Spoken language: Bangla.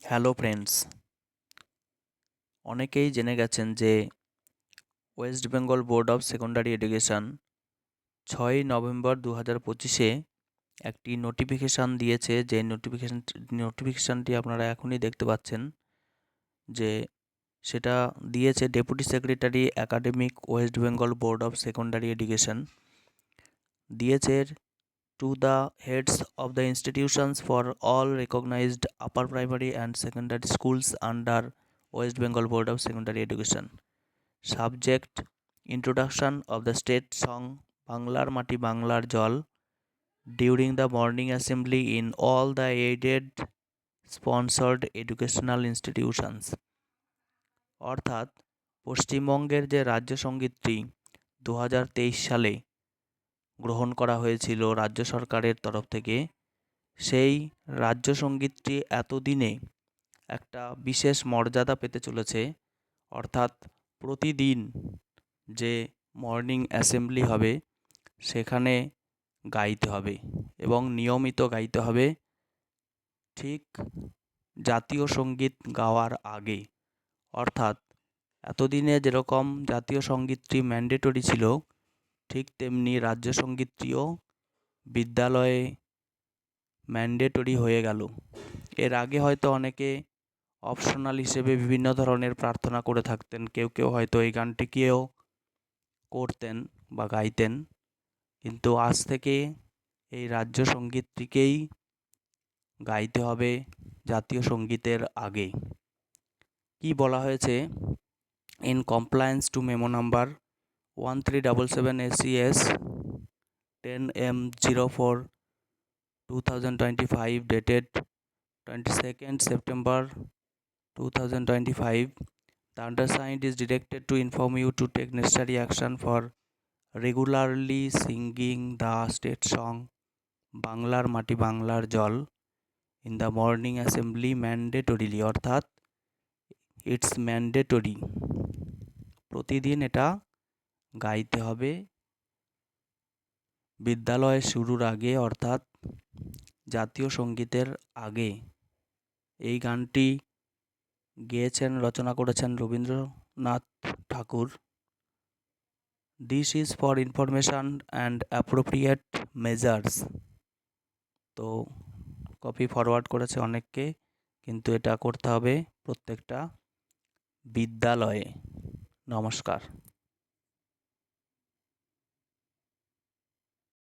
হ্যালো ফ্রেন্ডস, অনেকেই জেনে গেছেন যে West Bengal Board of Secondary Education 6ই নভেম্বর 2025-এ একটি নোটিফিকেশান দিয়েছে। যে নোটিফিকেশানটি আপনারা এখনই দেখতে পাচ্ছেন, যে সেটা দিয়েছে deputy secretary academic West Bengal Board of Secondary education. দিয়েছে to the heads of the institutions for all recognized upper primary and secondary schools under West Bengal Board of Secondary Education. Subject: Introduction of the state song Banglar Mati Banglar Jol during the morning assembly in all the aided sponsored educational institutions. অর্থাৎ পশ্চিমবঙ্গের যে রাজ্য সঙ্গীতটি 2023 সালে গ্রহণ করা হয়েছিল রাজ্য সরকারের তরফ থেকে, সেই রাজ্য সঙ্গীতটি এতদিনে একটা বিশেষ মর্যাদা পেতে চলেছে। অর্থাৎ প্রতিদিন যে মর্নিং অ্যাসেম্বলি হবে সেখানে গাইতে হবে এবং নিয়মিত গাইতে হবে, ঠিক জাতীয় সঙ্গীত গাওয়ার আগে। অর্থাৎ এতদিনে যেরকম জাতীয় সঙ্গীতটি ম্যান্ডেটরি ছিল, ঠিক তেমনি রাজ্য সঙ্গীতটিও বিদ্যালয়ে ম্যান্ডেটরি হয়ে গেল। এর আগে হয়তো অনেকে অপশনাল হিসেবে বিভিন্ন ধরনের প্রার্থনা করে থাকতেন, কেউ কেউ হয়তো এই গানটিকেও করতেন বা গাইতেন, কিন্তু আজ থেকে এই রাজ্য সঙ্গীতটিকেই গাইতে হবে জাতীয় সঙ্গীতের আগে। কি বলা হয়েছে? In compliance to memo number 1377 SCS 10M04/2025 dated 22nd September 2025, the undersigned is directed to inform you to take necessary action for regularly singing the state song বাংলার মাটি বাংলার জল in the morning assembly mandatorily। অর্থাৎ ইটস ম্যান্ডেটরি, প্রতিদিন এটা গাইতে হবে বিদ্যালয় শুরুর আগে, অর্থাৎ জাতীয় সঙ্গীতের আগে। এই গানটি গেয়েছেন, রচনা করেছেন Rabindranath Tagore. This is for information and appropriate measures. তো কপি ফরওয়ার্ড করেছে অনেককে, কিন্তু এটা করতে হবে প্রত্যেকটা বিদ্যালয়ে। নমস্কার।